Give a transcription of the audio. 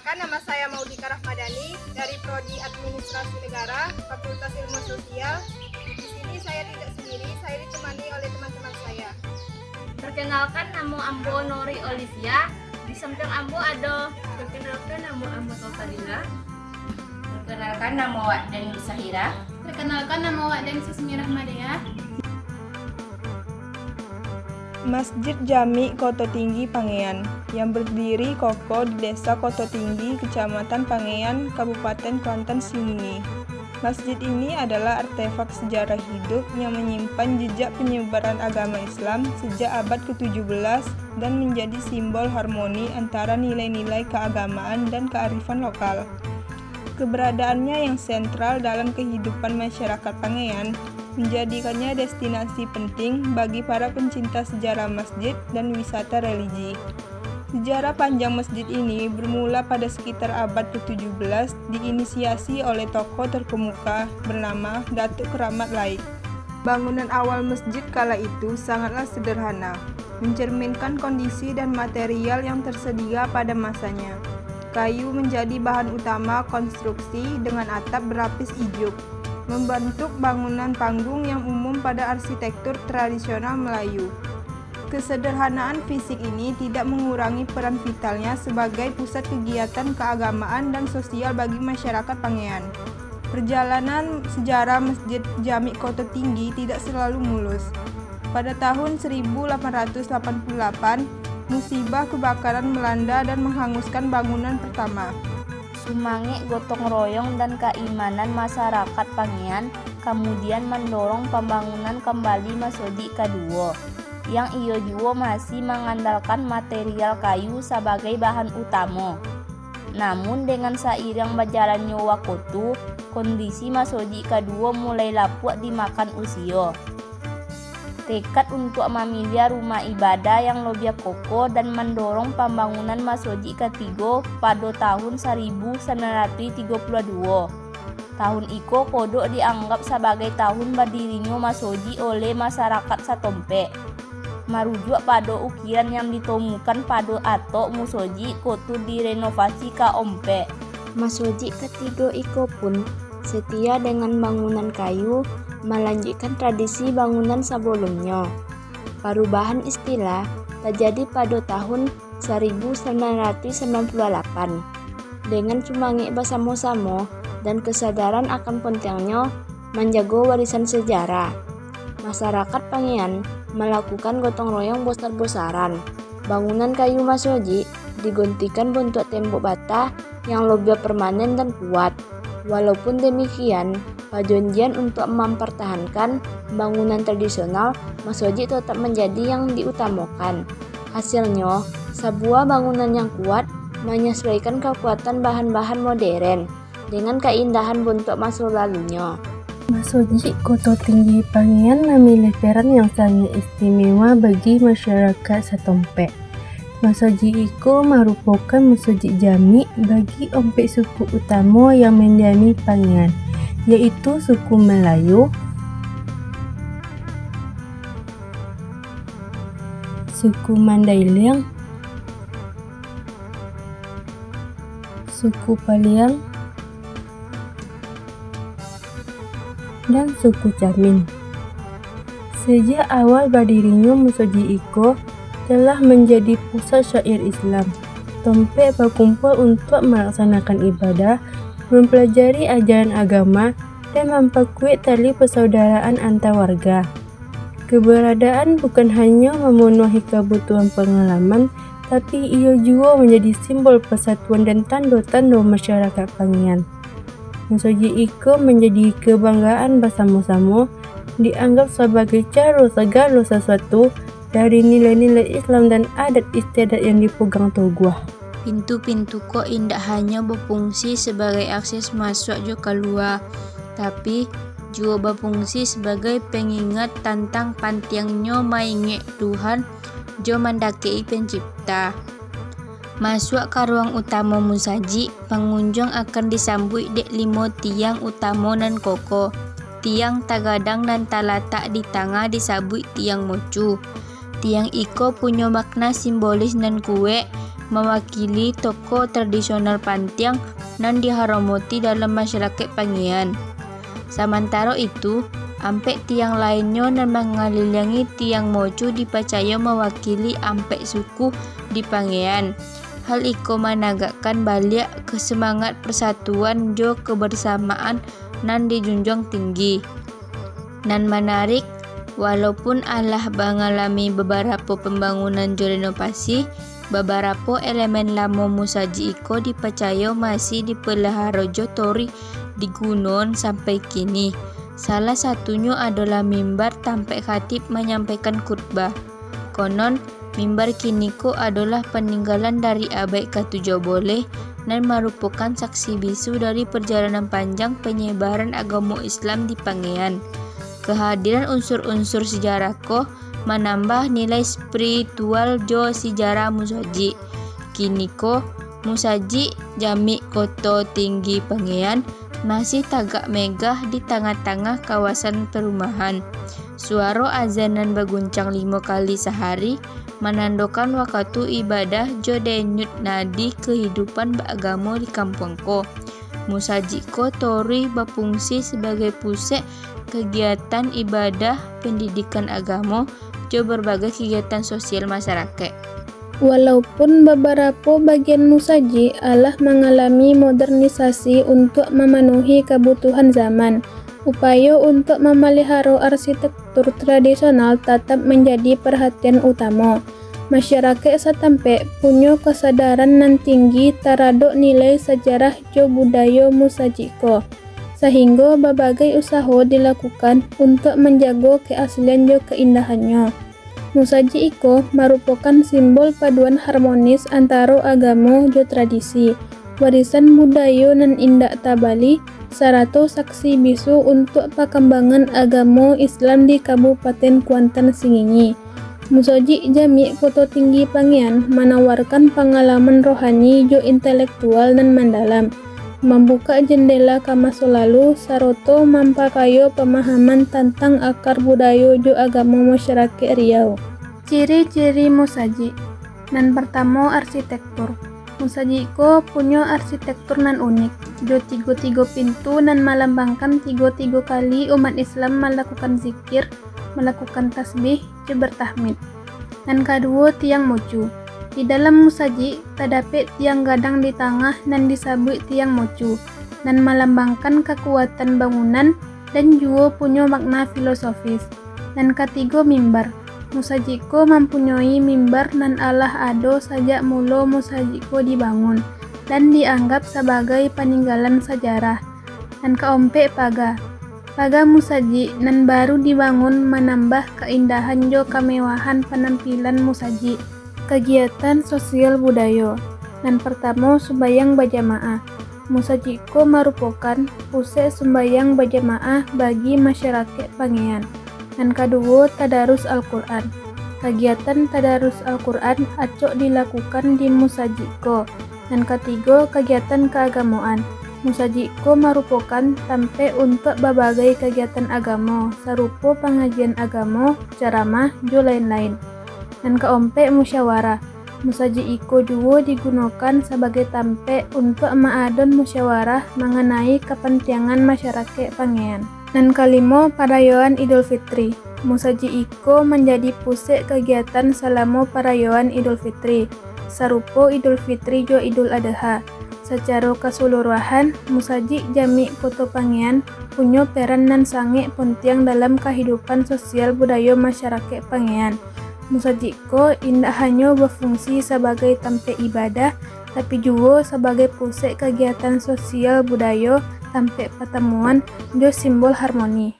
Perkenalkan, nama saya Maudika Rahmadani dari Prodi Administrasi Negara, Fakultas Ilmu Sosial. Di sini saya tidak sendiri, saya ditemani oleh teman-teman saya. Perkenalkan, nama Ambo Nori Olivia. Di samping Ambo ada. Perkenalkan, nama Ambo Totalina. Perkenalkan, nama Wak dan Sahira. Perkenalkan, nama Wak dan Susmi Rahmadiyah. Masjid Jami Koto Tinggi Pangéan yang berdiri kokoh di Desa Koto Tinggi, Kecamatan Pangéan, Kabupaten Kuantan Sengingi. Masjid ini adalah artefak sejarah hidup yang menyimpan jejak penyebaran agama Islam sejak abad ke-17 dan menjadi simbol harmoni antara nilai-nilai keagamaan dan kearifan lokal. Keberadaannya yang sentral dalam kehidupan masyarakat Pangéan menjadikannya destinasi penting bagi para pencinta sejarah masjid dan wisata religi. Sejarah panjang masjid ini bermula pada sekitar abad ke-17 diinisiasi oleh tokoh terkemuka bernama Datuk Keramat Laik. Bangunan awal masjid kala itu sangatlah sederhana, mencerminkan kondisi dan material yang tersedia pada masanya. Kayu menjadi bahan utama konstruksi dengan atap berlapis ijuk, membentuk bangunan panggung yang umum pada arsitektur tradisional Melayu. Kesederhanaan fisik ini tidak mengurangi peran vitalnya sebagai pusat kegiatan keagamaan dan sosial bagi masyarakat Pangéan. Perjalanan sejarah Masjid Jami Koto Tinggi tidak selalu mulus. Pada tahun 1888, musibah kebakaran melanda dan menghanguskan bangunan pertama. Sumange gotong royong dan keimanan masyarakat Pangéan kemudian mendorong pembangunan kembali Masjid kedua, yang iyo juga masih mengandalkan material kayu sebagai bahan utama. Namun dengan seiring berjalannya waktu, kondisi Masjid kedua mulai lapuk dimakan usia. Tekad untuk memilih rumah ibadah yang lebih kokoh dan mendorong pembangunan Masjid ketiga pada tahun 1932. Tahun itu kodok dianggap sebagai tahun berdirinya masjid oleh masyarakat setempat. Merujuk pada ukiran yang ditemukan pada atok masjid kotu direnovasi keempat. Masjid ketiga itu pun setia dengan bangunan kayu, melanjutkan tradisi bangunan sebelumnya. Perubahan istilah terjadi pada tahun 1998 dengan semangat bersama-sama dan kesadaran akan pentingnya menjaga warisan sejarah. Masyarakat Pangéan melakukan gotong royong besar-besaran. Bangunan kayu masjid digantikan bentuk tembok bata yang lebih permanen dan kuat. Walaupun demikian, perjanjian untuk mempertahankan bangunan tradisional masjid tetap menjadi yang diutamakan. Hasilnya, sebuah bangunan yang kuat menyesuaikan kekuatan bahan-bahan modern dengan keindahan bentuk masa lalunya. Masjid Koto Tinggi Pangéan memiliki peran yang sangat istimewa bagi masyarakat setempat. Masjid itu merupakan masjid jami bagi empat suku utama yang mendiami Pangéan, yaitu suku Melayu, suku Mandailing, suku Paliang, dan suku Camin. Sejak awal berdirinya masjid itu telah menjadi pusat syair Islam. Tempat berkumpul untuk melaksanakan ibadah, mempelajari ajaran agama, dan memperkuat tali persaudaraan antar warga. Keberadaan bukan hanya memenuhi kebutuhan pengalaman, tapi ia juga menjadi simbol persatuan dan tanda-tanda masyarakat Pangéan. Masjid itu menjadi kebanggaan bersama-sama, dianggap sebagai cara segala sesuatu dari nilai-nilai Islam dan adat istiadat yang dipegang teguh. Pintu-pintu kok tidak hanya berfungsi sebagai akses masuk jo keluar, tapi juga berfungsi sebagai pengingat tentang pentingnya mengingat Tuhan jo mendaki pencipta. Masuk ke ruang utama musajid, pengunjung akan disambut dek 5 tiang utama dan kokoh. Tiang tagadang dan talatak di tengah disambut tiang mocu. Tiang iko punya makna simbolis dan kuek mewakili tokoh tradisional Pantiang nan diharomoti dalam masyarakat Pangean. Sementara itu, ampek tiang lainnya nan mengelilingi tiang Mocu dipercaya mewakili ampek suku di Pangean. Hal iko menegakkan balik kesemangat persatuan jo kebersamaan nan dijunjung tinggi. Nan menarik, walaupun Allah mengalami beberapa pembangunan jo renovasi, beberapa elemen lama musaji iko dipercaya masih dipelihara jo tori di gunung sampai kini. Salah satunya adalah mimbar tampak khatib menyampaikan khutbah. Konon, mimbar kiniko adalah peninggalan dari abad ke-17 dan merupakan saksi bisu dari perjalanan panjang penyebaran agama Islam di Pangean. Kehadiran unsur-unsur sejarah ko menambah nilai spiritual jo sejarah musaji. Kiniko, musaji jami Kota Tinggi Pangean masih tagak megah di tengah-tengah kawasan perumahan. Suara azanan berguncang 5 kali sehari menandakan waktu ibadah jo denyut nadi kehidupan beragama di kampungku. Musajiko tori berfungsi sebagai pusat kegiatan ibadah, pendidikan agama, jo berbagai kegiatan sosial masyarakat. Walaupun beberapa bagian musaji Allah mengalami modernisasi untuk memenuhi kebutuhan zaman, upaya untuk memelihara arsitektur tradisional tetap menjadi perhatian utama. Masyarakat setempat punya kesadaran nan tinggi terhadap nilai sejarah jo budaya musajiko, sehingga berbagai usaha dilakukan untuk menjaga keaslian jo keindahannya. Musaji iko merupakan simbol paduan harmonis antara agama jo tradisi, warisan budaya nan indak tabali, serta saksi bisu untuk perkembangan agama Islam di Kabupaten Kuantan Singingi. Musaji Jami Kota Tinggi Pangean menawarkan pengalaman rohani jo intelektual dan mendalam, membuka jendela ke masa lalu, serta memperkaya pemahaman tentang akar budaya jo agama masyarakat Riau. Ciri-ciri musaji. Nan pertama, arsitektur. Musaji iko punya arsitektur nan unik, jo 3 pintu nan melambangkan 3 kali umat Islam melakukan zikir, melakukan tasbih, jo bertahmid. Nan kedua, tiang mocu. Di dalam musaji terdapat tiang gadang di tengah dan disebut tiang mocu, dan melambangkan kekuatan bangunan dan juga punya makna filosofis. Dan ketiga, mimbar. Musajiko mempunyai mimbar nan Allah ado sejak mula musajiko dibangun dan dianggap sebagai peninggalan sejarah. Dan keompek paga. Paga musaji nan baru dibangun menambah keindahan jo kemewahan penampilan musaji. Kegiatan sosial budaya. Dan pertama, sembahyang berjamaah. Musajiko merupakan pusat sembahyang berjamaah bagi masyarakat Pangean. Dan kedua, tadarus Al-Quran. Kegiatan tadarus Al-Quran acok dilakukan di Musajiko. Dan ketiga, kegiatan keagamaan. Musajiko merupakan tempat untuk berbagai kegiatan agama, serupa pengajian agama, ceramah, jo lain-lain. Dan keompek, musyawarah. Musajiko juga digunakan sebagai tempat untuk mengadakan musyawarah mengenai kepentingan masyarakat Pangean. Dan kelima, perayaan Idul Fitri. Musaji iko menjadi pusat kegiatan selama perayaan Idul Fitri, serupa Idul Fitri jo Idul Adha. Secara keseluruhan, musaji Jami Kota Pangean punya peran nan sangat penting dalam kehidupan sosial budaya masyarakat Pangean. Musaji iko indah hanya berfungsi sebagai tempat ibadah, tapi juga sebagai pusat kegiatan sosial budaya, tempat pertemuan, jo simbol harmoni.